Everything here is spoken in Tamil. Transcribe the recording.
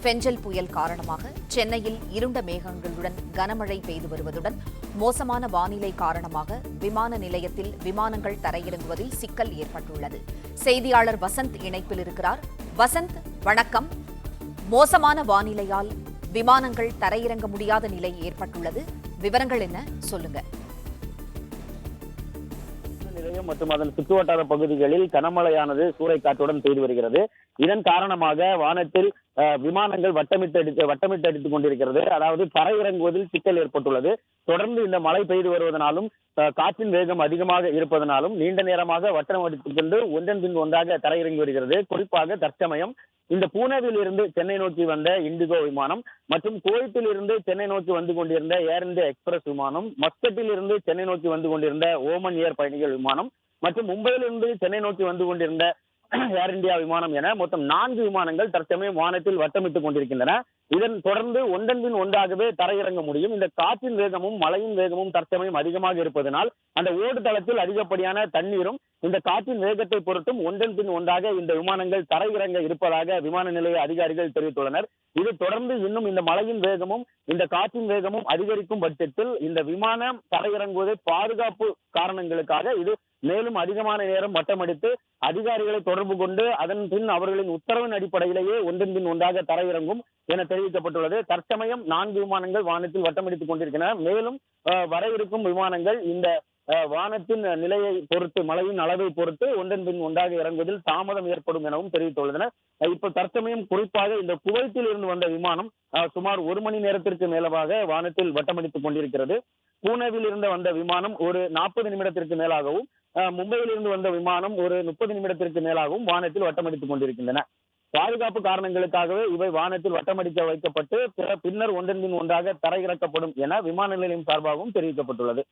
பெஞ்சல் புயல் காரணமாக சென்னையில் இருண்ட மேகங்களுடன் கனமழை பெய்து வருவதுடன் மோசமான வானிலை காரணமாக விமான நிலையத்தில் விமானங்கள் தரையிறங்குவதில் சிக்கல் ஏற்பட்டுள்ளது. செய்தியாளர் வசந்த் இணைப்பில் இருக்கிறார். வசந்த், வணக்கம். மோசமான வானிலையால் விமானங்கள் தரையிறங்க முடியாத நிலை ஏற்பட்டுள்ளது. விவரங்கள் என்ன, சொல்லுங்க. நிலையம் மற்றும் அதன் சுற்றுவட்டார பகுதிகளில் கனமழையானது சூறைக்காற்றுடன் பெய்து வருகிறது. இதன் காரணமாக வானத்தில் விமானங்கள் வட்டமிட்டு அடித்துக் கொண்டிருக்கிறது. அதாவது தரையிறங்குவதில் சிக்கல் ஏற்பட்டுள்ளது. தொடர்ந்து இந்த மழை பெய்து வருவதனாலும் காற்றின் வேகம் அதிகமாக இருப்பதனாலும் நீண்ட நேரமாக வட்டம் அடித்துக் கொண்டு ஒன்றன் பின் ஒன்றாக தரையிறங்கி வருகிறது. குறிப்பாக தற்சமயம் இந்த பூனேவில் இருந்து சென்னை நோக்கி வந்த இண்டிகோ விமானம் மற்றும் குவைத்தில் இருந்து சென்னை நோக்கி வந்து கொண்டிருந்த ஏர் இந்தியா எக்ஸ்பிரஸ் விமானம், மஸ்கட்டில் இருந்து சென்னை நோக்கி வந்து கொண்டிருந்த ஓமன் ஏர் பயணிகள் விமானம் மற்றும் மும்பையிலிருந்து சென்னை நோக்கி வந்து கொண்டிருந்த ஏர் இந்தியா விமானம் என மொத்தம் 4 விமானங்கள் தற்சமயம் வானத்தில் வட்டமிட்டுக் கொண்டிருக்கின்றன. இதன் தொடர்ந்து ஒன்றன் பின் ஒன்றாகவே தரையிறங்க முடியும். இந்த காற்றின் வேகமும் மழையின் வேகமும் தற்சமயம் அதிகமாக இருப்பதனால் அந்த ஓடுதளத்தில் அதிகப்படியான தண்ணீரும் இந்த காற்றின் வேகத்தை பொறுத்தும் ஒன்றன் பின் ஒன்றாக இந்த விமானங்கள் தரையிறங்க இருப்பதாக விமான நிலைய அதிகாரிகள் தெரிவித்துள்ளனர். இது தொடர்ந்து இன்னும் இந்த மழையின் வேகமும் இந்த காற்றின் வேகமும் அதிகரிக்கும் பட்சத்தில் இந்த விமானம் தரையிறங்குவதை பாதுகாப்பு காரணங்களுக்காக இது மேலும் அதிகமான நேரம் வட்டமடித்து அதிகாரிகளை தொடர்பு கொண்டு அதன் பின் அவர்களின் உத்தரவின் அடிப்படையிலேயே ஒன்றன் பின் ஒன்றாக தரையிறங்கும் என தெரிவிக்கப்பட்டுள்ளது. தற்சமயம் 4 விமானங்கள் வானத்தில் வட்டமடித்துக் கொண்டிருக்கின்றன. மேலும் வர இருக்கும் விமானங்கள் இந்த வானத்தின் நிலையை பொறுத்து, மழையின் அளவை பொறுத்து ஒன்றன் பின் ஒன்றாக இறங்குவதில் தாமதம் ஏற்படும் எனவும் தெரிவித்துள்ளனர். இப்ப தற்சமயம் குறிப்பாக இந்த குவைத்தில் இருந்து வந்த விமானம் சுமார் 1 மணி நேரத்திற்கு மேலவாக வானத்தில் வட்டமடித்துக் கொண்டிருக்கிறது. பூனேவில் இருந்து வந்த விமானம் ஒரு 40 நிமிடத்திற்கு மேலாகவும், மும்பையில் இருந்து வந்த விமானம் ஒரு 30 நிமிடத்திற்கு மேலாகவும் வானத்தில் வட்டமடித்துக் கொண்டிருக்கின்றன. பாதுகாப்பு காரணங்களுக்காகவே இவை வானத்தில் வட்டமடிக்க வைக்கப்பட்டு பின்னர் ஒன்றன் பின் ஒன்றாக தரையிறக்கப்படும் என விமான நிலையம் சார்பாகவும் தெரிவிக்கப்பட்டுள்ளது.